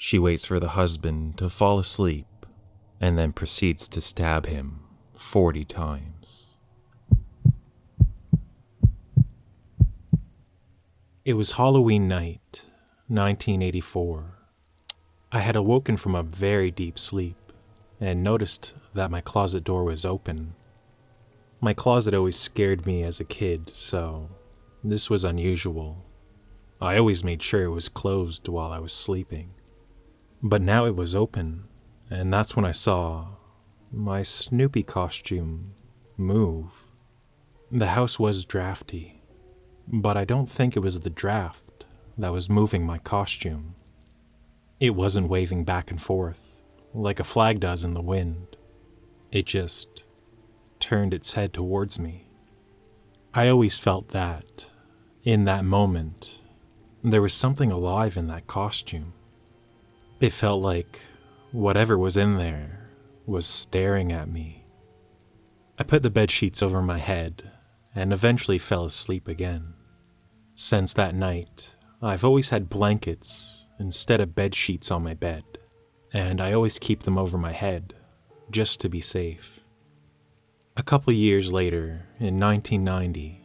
She waits for the husband to fall asleep and then proceeds to stab him 40 times. It was Halloween night, 1984. I had awoken from a very deep sleep and noticed that my closet door was open. My closet always scared me as a kid, so this was unusual. I always made sure it was closed while I was sleeping. But now it was open, and that's when I saw my Snoopy costume move. The house was drafty, but I don't think it was the draft that was moving my costume. It wasn't waving back and forth like a flag does in the wind. It just turned its head towards me. I always felt that, in that moment, there was something alive in that costume. It felt like whatever was in there was staring at me. I put the bed sheets over my head and eventually fell asleep again. Since that night, I've always had blankets instead of bed sheets on my bed, and I always keep them over my head just to be safe. A couple years later, in 1990,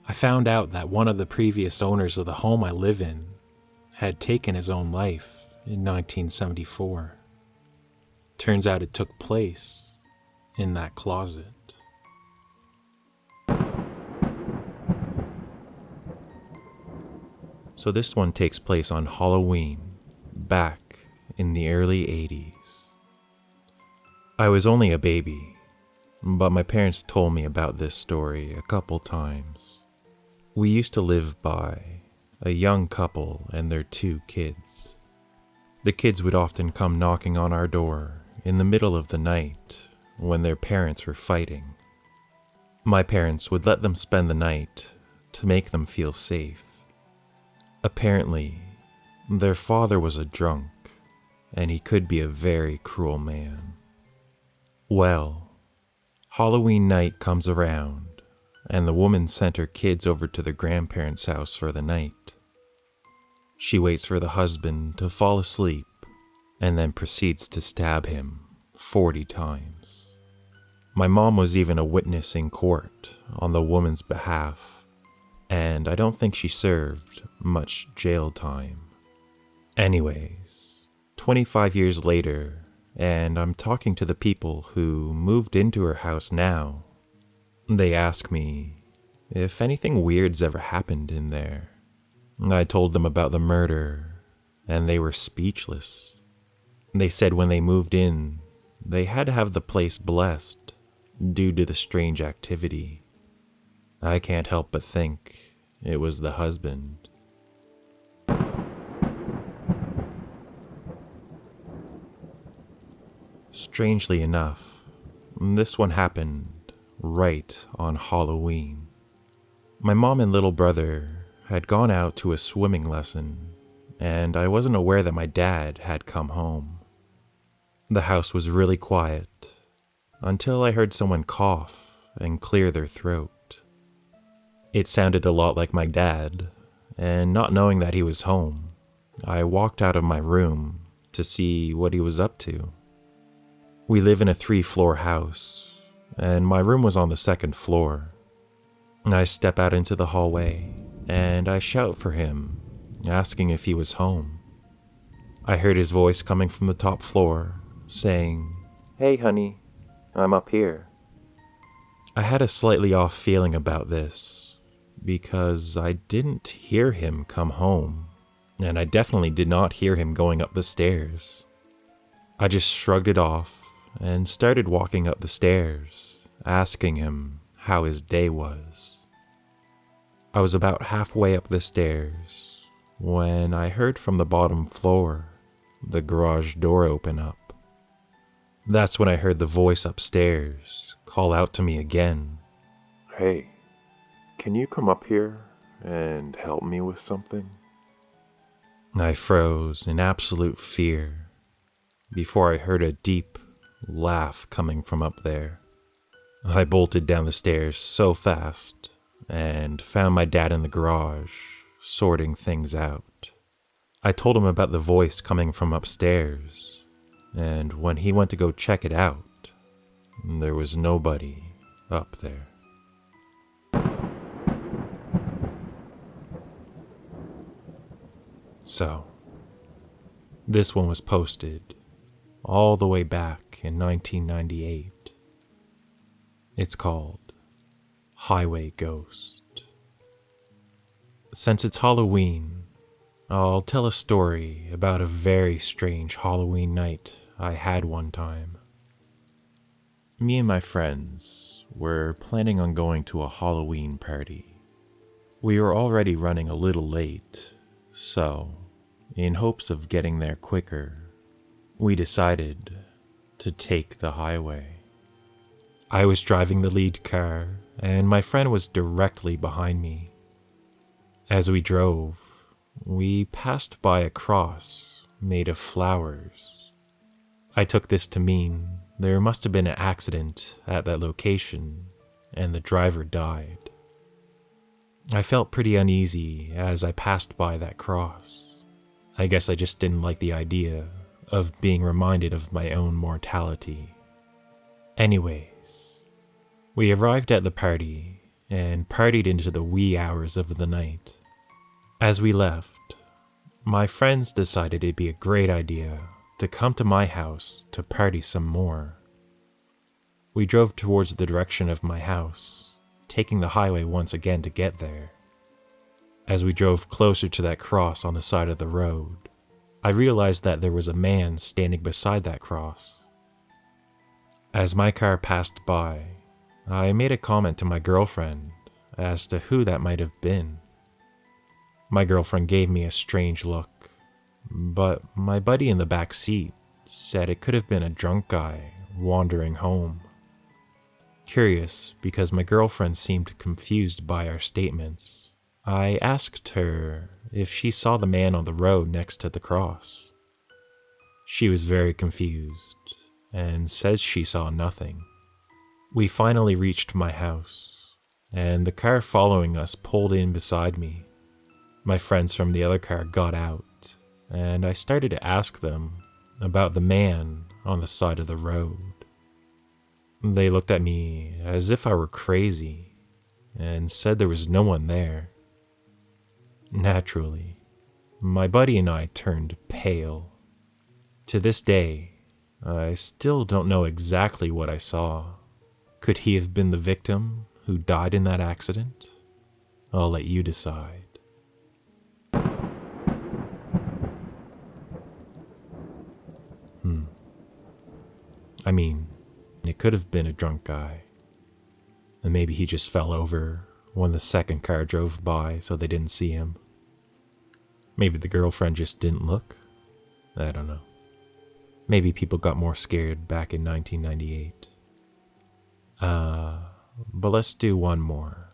I found out that one of the previous owners of the home I live in had taken his own life in 1974. Turns out it took place in that closet. So this one takes place on Halloween, back in the early 80s. I was only a baby, but my parents told me about this story a couple times. We used to live by a young couple and their 2 kids. The kids would often come knocking on our door in the middle of the night when their parents were fighting. My parents would let them spend the night to make them feel safe. Apparently, their father was a drunk, and he could be a very cruel man. Well, Halloween night comes around, and the woman sent her kids over to their grandparents' house for the night. She waits for the husband to fall asleep and then proceeds to stab him 40 times. My mom was even a witness in court on the woman's behalf, and I don't think she served much jail time. Anyways, 25 years later, and I'm talking to the people who moved into her house now. They ask me if anything weird's ever happened in there. I told them about the murder, and they were speechless. They said when they moved in, they had to have the place blessed due to the strange activity. I can't help but think it was the husband. Strangely enough, this one happened right on Halloween. My mom and little brother had gone out to a swimming lesson, and I wasn't aware that my dad had come home. The house was really quiet until I heard someone cough and clear their throat. It sounded a lot like my dad, and not knowing that he was home, I walked out of my room to see what he was up to. We live in a 3-floor house, and my room was on the 2nd floor. I step out into the hallway, and I shout for him, asking if he was home. I heard his voice coming from the top floor, saying, "Hey honey, I'm up here." I had a slightly off feeling about this, because I didn't hear him come home, and I definitely did not hear him going up the stairs. I just shrugged it off and started walking up the stairs, asking him how his day was. I was about halfway up the stairs when I heard from the bottom floor the garage door open up. That's when I heard the voice upstairs call out to me again. "Hey, can you come up here and help me with something?" I froze in absolute fear before I heard a deep laugh coming from up there. I bolted down the stairs so fast and found my dad in the garage, sorting things out. I told him about the voice coming from upstairs, and when he went to go check it out, there was nobody up there. So, this one was posted all the way back in 1998. It's called Highway Ghost. Since it's Halloween, I'll tell a story about a very strange Halloween night I had one time. Me and my friends were planning on going to a Halloween party. We were already running a little late, so, in hopes of getting there quicker, we decided to take the highway. I was driving the lead car, and my friend was directly behind me. As we drove, we passed by a cross made of flowers. I took this to mean there must have been an accident at that location, and the driver died. I felt pretty uneasy as I passed by that cross. I guess I just didn't like the idea of being reminded of my own mortality. Anyways, we arrived at the party and partied into the wee hours of the night. As we left, my friends decided it'd be a great idea to come to my house to party some more. We drove towards the direction of my house, taking the highway once again to get there. As we drove closer to that cross on the side of the road, I realized that there was a man standing beside that cross. As my car passed by, I made a comment to my girlfriend as to who that might have been. My girlfriend gave me a strange look, but my buddy in the back seat said it could have been a drunk guy wandering home. Curious because my girlfriend seemed confused by our statements, I asked her if she saw the man on the road next to the cross. She was very confused and said she saw nothing. We finally reached my house, and the car following us pulled in beside me. My friends from the other car got out, and I started to ask them about the man on the side of the road. They looked at me as if I were crazy and said there was no one there. Naturally, my buddy and I turned pale. To this day, I still don't know exactly what I saw. Could he have been the victim who died in that accident? I'll let you decide. I mean, it could have been a drunk guy. And maybe he just fell over when the second car drove by so they didn't see him. Maybe the girlfriend just didn't look. I don't know. Maybe people got more scared back in 1998. But let's do one more.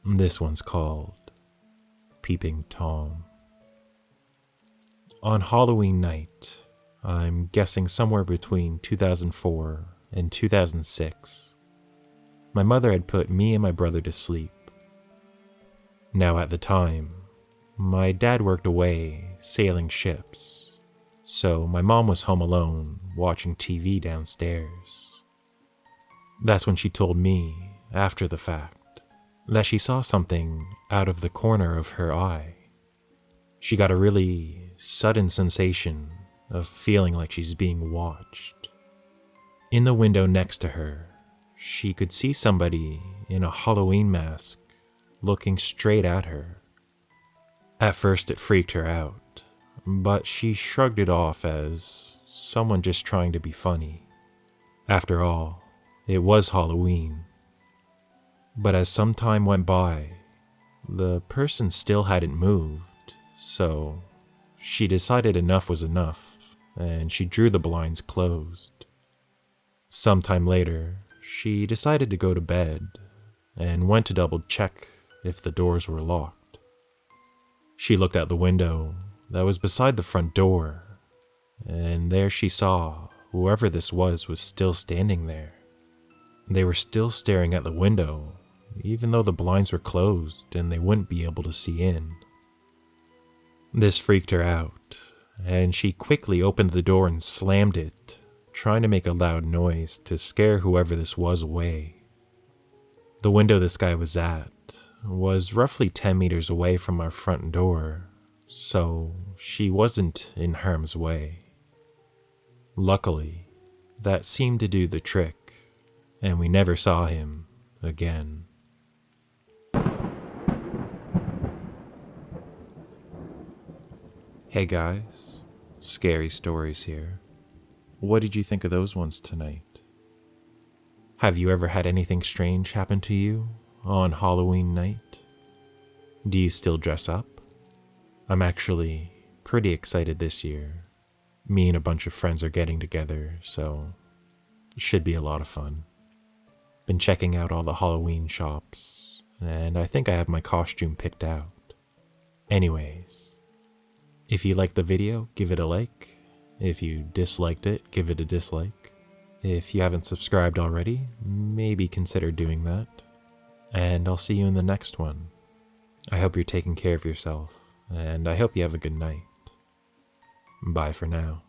This one's called Peeping Tom. On Halloween night, I'm guessing somewhere between 2004 and 2006, my mother had put me and my brother to sleep. Now at the time, my dad worked away sailing ships, so my mom was home alone watching TV downstairs. That's when she told me, after the fact, that she saw something out of the corner of her eye. She got a really sudden sensation of feeling like she's being watched. In the window next to her, she could see somebody in a Halloween mask looking straight at her. At first it freaked her out, but she shrugged it off as someone just trying to be funny. After all, it was Halloween. But as some time went by, the person still hadn't moved, so she decided enough was enough, and she drew the blinds closed. Sometime later, she decided to go to bed, and went to double check if the doors were locked. She looked out the window that was beside the front door, and there she saw whoever this was still standing there. They were still staring at the window, even though the blinds were closed and they wouldn't be able to see in. This freaked her out, and she quickly opened the door and slammed it, trying to make a loud noise to scare whoever this was away. The window this guy was at was roughly 10 meters away from our front door, so she wasn't in harm's way. Luckily, that seemed to do the trick, and we never saw him again. Hey guys, Scary Stories here. What did you think of those ones tonight? Have you ever had anything strange happen to you on Halloween night? Do you still dress up? I'm actually pretty excited this year. Me and a bunch of friends are getting together, so it should be a lot of fun. Been checking out all the Halloween shops, and I think I have my costume picked out. Anyways, if you liked the video, give it a like. If you disliked it, give it a dislike. If you haven't subscribed already, maybe consider doing that. And I'll see you in the next one. I hope you're taking care of yourself, and I hope you have a good night. Bye for now.